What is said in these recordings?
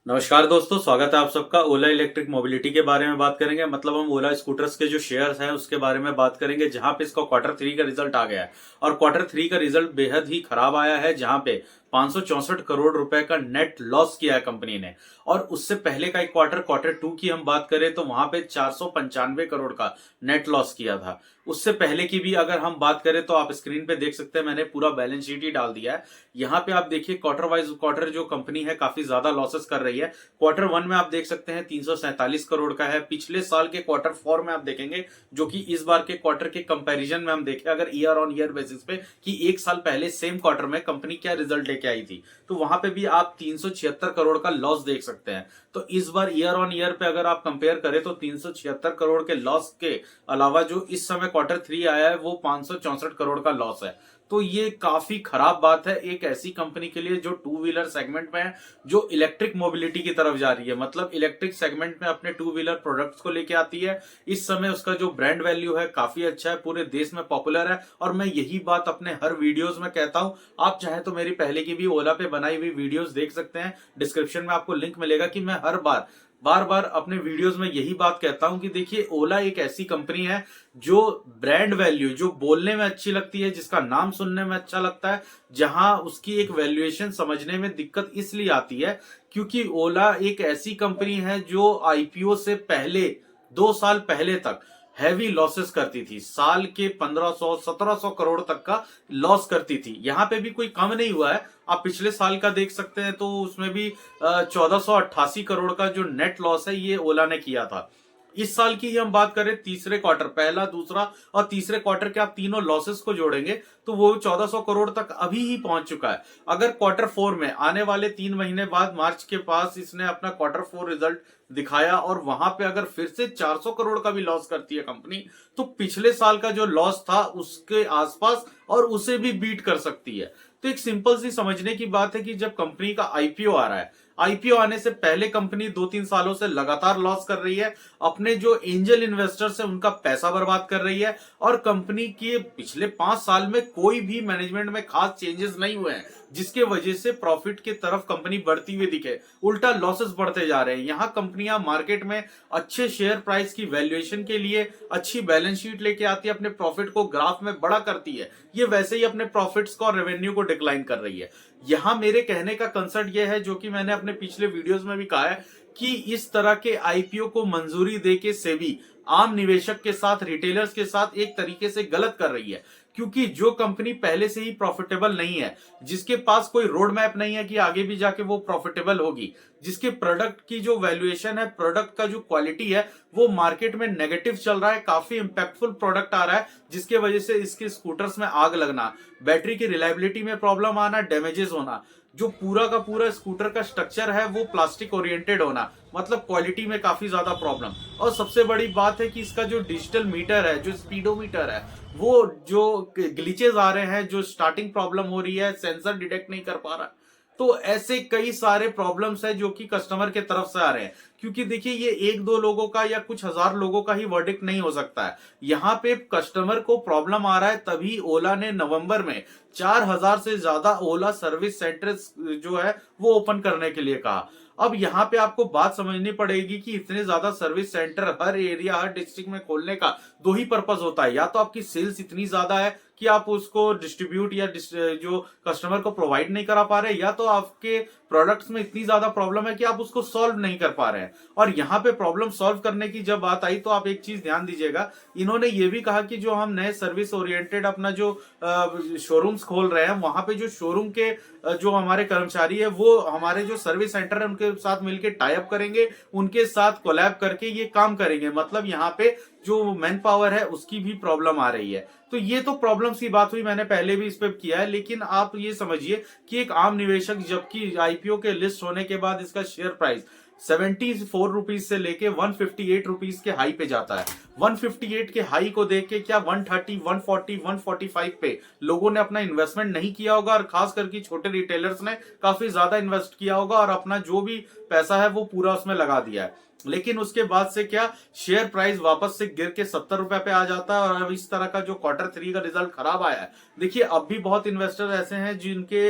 नमस्कार दोस्तों, स्वागत है आप सबका। ओला इलेक्ट्रिक मोबिलिटी के बारे में बात करेंगे। मतलब हम ओला स्कूटर्स के जो शेयर्स हैं उसके बारे में बात करेंगे, जहां पे इसका क्वार्टर 3 का रिजल्ट आ गया है। और क्वार्टर 3 का रिजल्ट बेहद ही खराब आया है, जहां पे 564 करोड़ रुपए का नेट लॉस किया है कंपनी ने। और उससे पहले का एक क्वार्टर 2 की हम बात करें तो वहां पे 495 करोड़ का नेट लॉस किया था। उससे पहले की भी अगर हम बात करें तो आप स्क्रीन पे देख सकते हैं, मैंने पूरा बैलेंस शीट ही डाल दिया है। यहाँ पे आप देखिए क्वार्टर वाइज क्वार्टर जो कंपनी है काफी ज्यादा लॉसेस कर रही है। क्वार्टर 1 में आप देख सकते हैं 347 करोड़ का है। पिछले साल के क्वार्टर 4 में आप देखेंगे, जो कि इस बार के क्वार्टर के कंपैरिजन में हम देखें अगर ईयर ऑन ईयर बेसिस पे कि एक साल पहले सेम क्वार्टर में कंपनी क्या रिजल्ट लेके आई थी, तो वहां पे भी आप 376 करोड़ का लॉस देख सकते हैं। तो इस बार ईयर ऑन ईयर पे अगर आप कंपेयर करें तो 376 करोड़ के लॉस के अलावा जो इस समय क्वार्टर 3 आया है वो 564 करोड़ का लॉस है। तो ये काफी खराब बात है एक ऐसी कंपनी के लिए जो टू व्हीलर सेगमेंट में है, जो इलेक्ट्रिक मोबिलिटी की तरफ जा रही है। मतलब इलेक्ट्रिक सेगमेंट में अपने टू व्हीलर प्रोडक्ट्स को लेके आती है। इस समय उसका जो ब्रांड वैल्यू है काफी अच्छा है, पूरे देश में पॉपुलर है। और मैं यही बात अपने हर वीडियोस में कहता हूं। आप चाहे तो मेरी पहले की भी ओला पे बनाई हुई वीडियोस देख सकते हैं, डिस्क्रिप्शन में आपको लिंक मिलेगा। कि मैं हर बार बार अपने वीडियोस में यही बात कहता हूं कि देखिए ओला एक ऐसी कंपनी है जो ब्रांड वैल्यू, जो बोलने में अच्छी लगती है, जिसका नाम सुनने में अच्छा लगता है, जहां उसकी एक वैल्यूएशन समझने में दिक्कत इसलिए आती है क्योंकि ओला एक ऐसी कंपनी है जो आईपीओ से पहले 2 साल पहले तक हैवी लॉसेस करती थी। साल के 1500-1700 करोड़ तक का लॉस करती थी। यहां पे भी कोई कम नहीं हुआ है। आप पिछले साल का देख सकते हैं तो उसमें भी 1488 करोड़ का जो नेट लॉस है ये ओला ने किया था। इस साल की ही हम बात करें, तीसरे क्वार्टर, पहला, दूसरा और तीसरे क्वार्टर के आप तीनों लॉसेस को जोड़ेंगे तो वो 1400 करोड़ तक अभी ही पहुंच चुका है। अगर क्वार्टर 4 में आने वाले 3 महीने बाद मार्च के पास इसने अपना क्वार्टर 4 रिजल्ट दिखाया और वहां पे अगर फिर से 400 करोड़ का भी लॉस करती है कंपनी, तो पिछले साल का जो लॉस था उसके आसपास और उसे भी बीट कर सकती है। तो एक सिंपल सी समझने की बात है कि जब कंपनी का आईपीओ आ रहा है, आईपीओ आने से पहले कंपनी 2-3 सालों से लगातार लॉस कर रही है, अपने जो एंजल इन्वेस्टर्स है उनका पैसा बर्बाद कर रही है। और कंपनी के पिछले 5 साल में कोई भी मैनेजमेंट में खास चेंजेस नहीं हुए हैं जिसके वजह से प्रॉफिट की तरफ कंपनी बढ़ती हुई दिखे, उल्टा लॉसेस बढ़ते जा रहे हैं। यहां कंपनियां मार्केट में अच्छे शेयर प्राइस की वैल्यूएशन के लिए अच्छी बैलेंस शीट लेके आती है, अपने प्रॉफिट को ग्राफ में बड़ा करती है, ये वैसे ही अपने प्रॉफिट्स को और रेवेन्यू को डिक्लाइन कर रही है। यहां मेरे कहने का कंसर्ट यह है, जो कि मैंने अपने पिछले वीडियोस में भी कहा है, कि इस तरह के आईपीओ को मंजूरी देके सेबी आम निवेशक के साथ, रिटेलर्स के साथ एक तरीके से गलत कर रही है। क्योंकि जो कंपनी पहले से ही प्रॉफिटेबल नहीं है, जिसके पास कोई रोड मैप नहीं है कि आगे भी जाके वो प्रॉफिटेबल होगी, जिसके प्रोडक्ट की जो वैल्यूएशन है, प्रोडक्ट का जो क्वालिटी है वो मार्केट में नेगेटिव चल रहा है, काफी इंपैक्टफुल प्रोडक्ट आ रहा है, जिसके वजह से इसके स्कूटर्स में आग लगना, बैटरी की रिलायबिलिटी में प्रॉब्लम आना, डैमेजेस होना, जो पूरा का पूरा स्कूटर का स्ट्रक्चर है वो प्लास्टिक ओरिएंटेड होना, मतलब क्वालिटी में काफी ज्यादा प्रॉब्लम। और सबसे बड़ी बात है कि इसका जो डिजिटल मीटर है, जो स्पीडोमीटर है, वो जो ग्लिचेस आ रहे हैं, जो स्टार्टिंग प्रॉब्लम हो रही है, सेंसर डिटेक्ट नहीं कर पा रहा। तो ऐसे कई सारे प्रॉब्लम्स है जो कि कस्टमर के तरफ से आ रहे हैं। क्योंकि देखिए ये 1-2 लोगों का या कुछ हजार लोगों का ही वर्डिक्ट नहीं हो सकता है। यहाँ पे कस्टमर को प्रॉब्लम आ रहा है, तभी ओला ने नवंबर में 4000 से ज्यादा ओला सर्विस सेंटर जो है वो ओपन करने के लिए कहा। अब यहाँ पे आपको बात समझनी पड़ेगी कि इतने ज्यादा सर्विस सेंटर हर एरिया, हर डिस्ट्रिक्ट में खोलने का 2 ही पर्पस होता है। या तो आपकी सेल्स इतनी ज्यादा है कि आप उसको डिस्ट्रीब्यूट या जो कस्टमर को प्रोवाइड नहीं करा पा रहे, या तो आपके प्रोडक्ट्स में इतनी ज्यादा प्रॉब्लम है कि आप उसको सॉल्व नहीं कर पा रहे हैं। और यहाँ पे प्रॉब्लम सॉल्व करने की जब बात आई तो आप एक चीज ध्यान दीजिएगा, इन्होंने ये भी कहा कि जो हम नए सर्विस ओरिएंटेड अपना जो शोरूम्स खोल रहे हैं, वहां पे जो शोरूम के जो हमारे कर्मचारी है वो हमारे जो सर्विस सेंटर है उनके साथ मिलकर टाई अप करेंगे, उनके साथ कोलैब करके ये काम करेंगे। मतलब यहाँ पे जो मैन पावर है उसकी भी प्रॉब्लम आ रही है। तो ये तो प्रॉब्लम्स की बात हुई, मैंने पहले भी इस पे किया है। लेकिन आप ये समझिए कि एक आम निवेशक जबकि आईपीओ के लिस्ट होने के बाद इसका शेयर प्राइस 74 रुपीज से लेके 158 रुपीज के हाई पे जाता है। 158 के हाई को देख के क्या 130, 140, 145 पे लोगों ने अपना इन्वेस्टमेंट नहीं किया होगा, और खास करके छोटे रिटेलर्स ने काफी ज्यादा इन्वेस्ट किया होगा और अपना जो भी पैसा है वो पूरा उसमें लगा दिया है। लेकिन उसके बाद से क्या, शेयर प्राइस वापस से गिर के 70 रुपए पे आ जाता है। और अब इस तरह का जो क्वार्टर 3 का रिजल्ट खराब आया है, देखिए अब भी बहुत इन्वेस्टर ऐसे हैं जिनके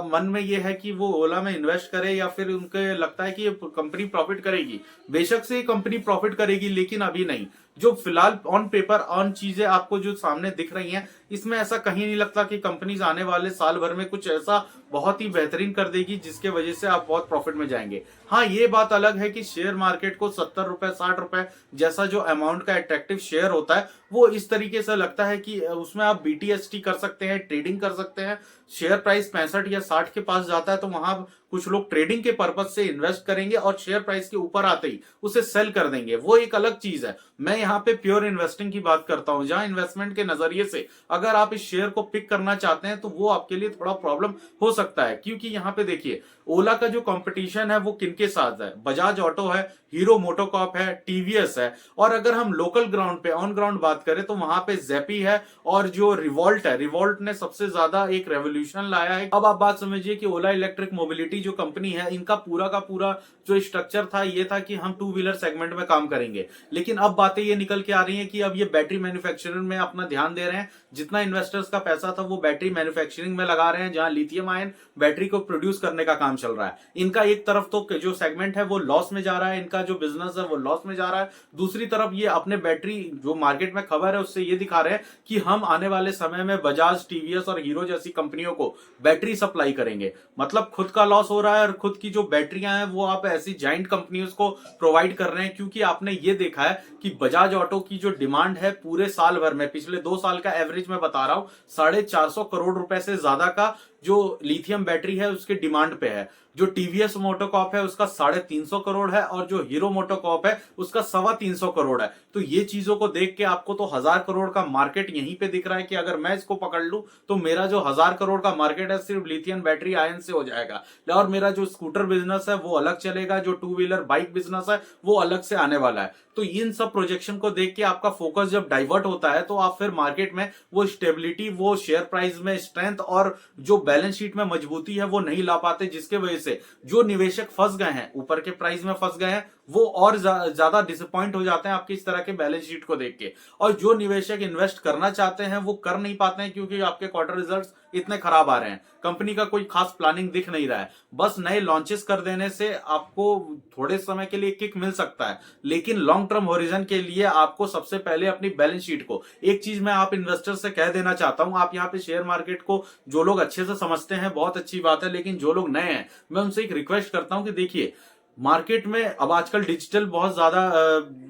मन में ये है कि वो ओला में इन्वेस्ट करे, या फिर उनके लगता है कि ये कंपनी प्रॉफिट करेगी। बेशक से ये कंपनी प्रॉफिट करेगी, लेकिन अभी नहीं। जो फिलहाल ऑन पेपर ऑन चीजें आपको जो सामने दिख रही हैं, इसमें ऐसा कहीं नहीं लगता कि कंपनीज आने वाले साल भर में कुछ ऐसा बहुत ही बेहतरीन कर देगी जिसके वजह से आप बहुत प्रॉफिट में जाएंगे। हाँ, ये बात अलग है कि शेयर मार्केट को 70 रुपए 60 रुपए जैसा जो अमाउंट का अट्रैक्टिव शेयर होता है, वो इस तरीके से लगता है कि उसमें आप बीटीएसटी कर सकते हैं, ट्रेडिंग कर सकते हैं। शेयर प्राइस 65 या 60 के पास जाता है तो वहां कुछ लोग ट्रेडिंग के पर्पज से इन्वेस्ट करेंगे और शेयर प्राइस के ऊपर आते ही उसे सेल कर देंगे, वो एक अलग चीज है। मैं यहाँ पे प्योर इन्वेस्टिंग की बात करता हूं, जहां इन्वेस्टमेंट के नजरिए से अगर आप इस शेयर को पिक करना चाहते हैं तो वो आपके लिए थोड़ा प्रॉब्लम हो सकता है। क्योंकि यहाँ पे देखिए, ओला का जो कंपटीशन है वो किनके साथ है? बजाज ऑटो है, हीरो मोटोकॉर्प है, टीवीएस है। और अगर हम लोकल ग्राउंड पे ऑन ग्राउंड बात करें तो वहां पे जेपी है, और जो रिवॉल्ट है, रिवॉल्ट ने सबसे ज्यादा एक रेवोल्यूशन लाया है। अब आप बात समझिए कि ओला इलेक्ट्रिक मोबिलिटी जो कंपनी है, इनका पूरा का पूरा जो स्ट्रक्चर था ये था कि हम टू व्हीलर सेगमेंट में काम करेंगे। लेकिन अब बातें ये निकल के आ रही हैं कि अब ये बैटरी मैन्युफैक्चरिंग में अपना ध्यान दे रहे हैं। जितना इन्वेस्टर्स का पैसा था वो बैटरी मैन्युफैक्चरिंग में लगा रहे हैं, जहां लिथियम आयन बैटरी को प्रोड्यूस करने का काम चल रहा है। इनका एक तरफ तो जो सेगमेंट है वो लॉस में जा रहा है, इनका जो बिजनेस है वो लॉस में जा रहा है। दूसरी तरफ ये अपने बैटरी जो मार्केट में खबर है उससे ये दिखा रहे हैं कि हम आने वाले समय में बजाज, टीवीएस और हीरो जैसी कंपनियों को बैटरी सप्लाई करेंगे। मतलब खुद का लॉस हो रहा है और खुद की जो बैटरियां हैं वो आप ऐसी जाइंट कंपनियों को प्रोवाइड कर रहे हैं। क्योंकि आपने ये देखा है कि बजाज ऑटो की जो डिमांड है पूरे साल भर में, पिछले 2 साल का एवरेज मैं बता रहा हूं, 450 करोड़ रुपए से ज्यादा का जो लिथियम बैटरी है उसके डिमांड पे है। जो टीवीएस मोटोकॉर्प है उसका 350 करोड़ है, और जो हीरो मोटोकॉर्प है उसका 325 करोड़ है। तो ये चीजों को देख के आपको तो 1000 करोड़ का मार्केट यहीं पे दिख रहा है कि अगर मैं इसको पकड़ लूं तो मेरा जो 1000 करोड़ का मार्केट है सिर्फ लिथियम बैटरी आयन से हो जाएगा। और मेरा जो स्कूटर बिजनेस है वो अलग चलेगा, जो टू व्हीलर बाइक बिजनेस है वो अलग से आने वाला है। तो इन सब प्रोजेक्शन को देख के आपका फोकस जब डाइवर्ट होता है तो आप फिर मार्केट में वो स्टेबिलिटी, वो शेयर प्राइस में स्ट्रेंथ और जो बैलेंस शीट में मजबूती है वो नहीं ला पाते, जिसके वजह से जो निवेशक फंस गए हैं, ऊपर के प्राइस में फंस गए हैं, वो और ज्यादा डिसअपॉइंट हो जाते हैं आपकी इस तरह के बैलेंस शीट को देख के। और जो निवेशक इन्वेस्ट करना चाहते हैं वो कर नहीं पाते हैं क्योंकि आपके क्वार्टर रिजल्ट्स इतने खराब आ रहे हैं, कंपनी का कोई खास प्लानिंग दिख नहीं रहा है। बस नए लॉन्चेस कर देने से आपको थोड़े समय के लिए किक मिल सकता है, लेकिन लॉन्ग टर्म होरिजन के लिए आपको सबसे पहले अपनी बैलेंस शीट को, एक चीज मैं आप इन्वेस्टर से कह देना चाहता हूं, आप यहाँ पे शेयर मार्केट को जो लोग अच्छे से समझते हैं बहुत अच्छी बात है, लेकिन जो लोग नए हैं मैं उनसे एक रिक्वेस्ट करता हूं कि देखिए, मार्केट में अब आजकल डिजिटल बहुत ज्यादा,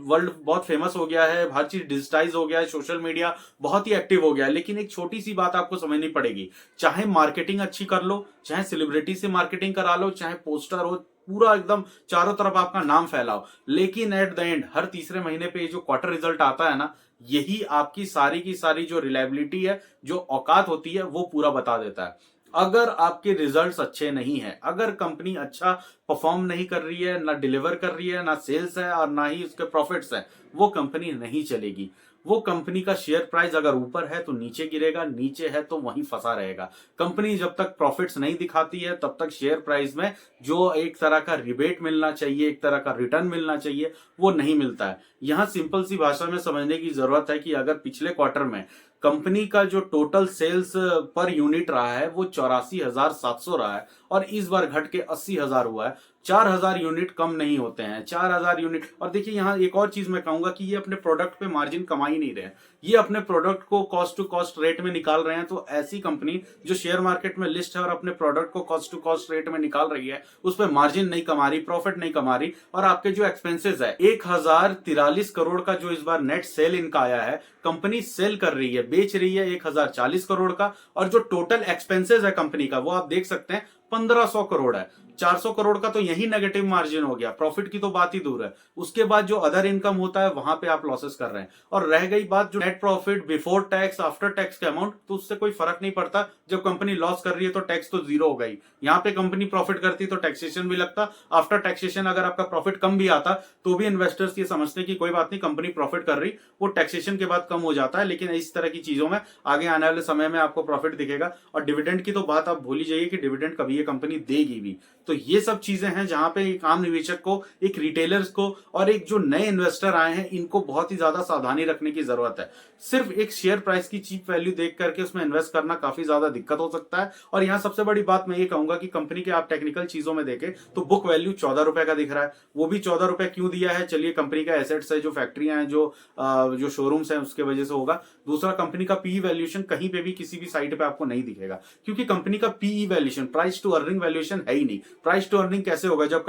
वर्ल्ड बहुत फेमस हो गया है, हर चीज डिजिटाइज हो गया है, सोशल मीडिया बहुत ही एक्टिव हो गया है। लेकिन एक छोटी सी बात आपको समझनी पड़ेगी, चाहे मार्केटिंग अच्छी कर लो, चाहे सेलिब्रिटी से मार्केटिंग करा लो, चाहे पोस्टर हो, पूरा एकदम चारों तरफ आपका नाम फैलाओ, लेकिन एट द एंड हर तीसरे महीने पे जो क्वार्टर रिजल्ट आता है ना, यही आपकी सारी की सारी जो रिलायबिलिटी है, जो औकात होती है, वो पूरा बता देता है। अगर आपके रिजल्ट्स अच्छे नहीं है, अगर कंपनी अच्छा परफॉर्म नहीं कर रही है, ना डिलीवर कर रही है, ना सेल्स है और ना ही उसके प्रॉफिट्स है, वो कंपनी नहीं चलेगी। वो कंपनी का शेयर प्राइस अगर ऊपर है तो नीचे गिरेगा, नीचे है तो वहीं फंसा रहेगा। कंपनी जब तक प्रॉफिट्स नहीं दिखाती है तब तक शेयर प्राइस में जो एक तरह का रिबेट मिलना चाहिए, एक तरह का रिटर्न मिलना चाहिए, वो नहीं मिलता है। यहां सिंपल सी भाषा में समझने की जरूरत है कि अगर पिछले क्वार्टर में कंपनी का जो टोटल सेल्स पर यूनिट रहा है वो 84,700 रहा है, और इस बार घट के 80,000 हुआ है। 4,000 यूनिट कम नहीं होते हैं, 4,000 यूनिट। और देखिए यहाँ एक और चीज मैं कहूंगा कि ये अपने प्रोडक्ट पे मार्जिन कमा ही नहीं रहे हैं, ये अपने प्रोडक्ट को कॉस्ट टू कॉस्ट रेट में निकाल रहे हैं। तो ऐसी कंपनी जो शेयर मार्केट में लिस्ट है और अपने प्रोडक्ट को कॉस्ट टू कॉस्ट रेट में निकाल रही है, उस पर मार्जिन नहीं कमा रही, प्रॉफिट नहीं कमा रही, और आपके जो एक्सपेंसेस है, 1,043 करोड़ का जो इस बार नेट सेल इनका आया है, कंपनी सेल कर रही है, बेच रही है 1,040 करोड़ का, और जो टोटल एक्सपेंसेस है कंपनी का वो आप देख सकते हैं 1,500 करोड़ है। 400 करोड़ का तो यही नेगेटिव मार्जिन हो गया, प्रॉफिट की तो बात ही दूर है। उसके बाद जो अदर इनकम होता है वहां पे आप लॉसेस कर रहे हैं। और रह गई बात जो net profit before tax after tax के अमाउंट, तो उससे कोई फर्क नहीं पड़ता। जब कंपनी लॉस कर रही है तो टैक्स तो जीरो हो गई, यहाँ पे कंपनी प्रॉफिट करती तो टैक्सेशन भी लगता। आफ्टर टैक्सेशन अगर आपका प्रॉफिट कम भी आता तो भी इन्वेस्टर्स ये समझते कि कोई बात नहीं, कंपनी प्रॉफिट कर रही, वो टैक्सेशन के बाद कम हो जाता है। लेकिन इस तरह की चीजों में आगे आने वाले समय में आपको प्रॉफिट दिखेगा। और डिविडेंड की तो बात आप भूल ही जाइए कि डिविडेंड कभी ये कंपनी देगी भी, तो ये सब चीजें हैं जहां पे एक आम निवेशक को, एक रिटेलर्स को और एक जो नए इन्वेस्टर आए हैं इनको बहुत ही ज्यादा सावधानी रखने की जरूरत है। सिर्फ एक शेयर प्राइस की चीप वैल्यू देख करके उसमें इन्वेस्ट करना काफी ज्यादा दिक्कत हो सकता है। और यहाँ सबसे बड़ी बात मैं ये कहूंगा कि कंपनी के आप टेक्निकल चीजों में देखें तो बुक वैल्यू 14 रुपए का दिख रहा है। वो भी 14 रुपए क्यों दिया है, चलिए कंपनी का एसेट्स है, जो फैक्ट्रियां हैं, जो शोरूम्स हैं, उसके वजह से होगा। दूसरा, कंपनी का पीई वैल्यूएशन कहीं पे भी किसी भी साइट पे आपको नहीं दिखेगा, क्योंकि कंपनी का P E valuation, price to earning valuation है ही नहीं। प्राइस टू अर्निंग कैसे होगा जब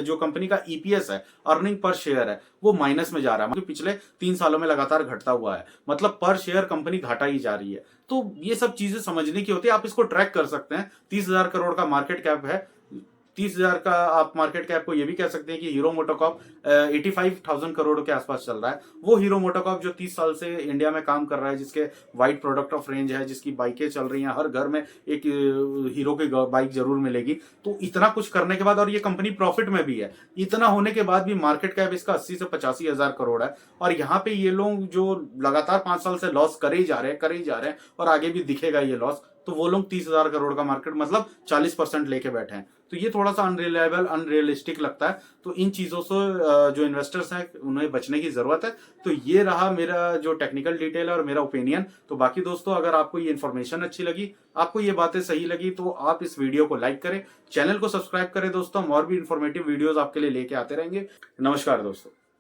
जो कंपनी का ईपीएस है, अर्निंग पर शेयर है, वो माइनस में जा रहा है, मतलब पिछले 3 सालों में लगातार घटता हुआ है, मतलब पर शेयर कंपनी घाटा ही जा रही है। तो ये सब चीजें समझने की होती है, आप इसको ट्रैक कर सकते हैं। 30,000 करोड़ का मार्केट कैप है, 30,000 का आप मार्केट कैप को ये भी कह सकते हैं कि हीरो मोटोकॉर्प 85,000 करोड़ के आसपास चल रहा है। वो हीरो मोटोकॉर्प जो 30 साल से इंडिया में काम कर रहा है, जिसके वाइड प्रोडक्ट ऑफ रेंज है, जिसकी बाइकें चल रही हैं, हर घर में एक हीरो की बाइक जरूर मिलेगी। तो इतना कुछ करने के बाद, और ये कंपनी प्रॉफिट में भी है, इतना होने के बाद भी मार्केट कैप इसका 80 से 85,000 करोड़ है। और यहाँ पे ये लोग जो लगातार 5 साल से लॉस करे ही जा रहे हैं और आगे भी दिखेगा ये लॉस, तो वो लोग 30,000 करोड़ का मार्केट मतलब 40% लेके बैठे हैं। तो ये थोड़ा सा अनरिलायबल, अनरियलिस्टिक लगता है। तो इन चीजों से जो इन्वेस्टर्स हैं उन्हें बचने की जरूरत है। तो ये रहा मेरा जो टेक्निकल डिटेल है और मेरा ओपिनियन। तो बाकी दोस्तों, अगर आपको ये इन्फॉर्मेशन अच्छी लगी, आपको ये बातें सही लगी, तो आप इस वीडियो को लाइक करें, चैनल को सब्सक्राइब करें दोस्तों। हम और भी इन्फॉर्मेटिव वीडियोस आपके लिए लेके आते रहेंगे। नमस्कार दोस्तों।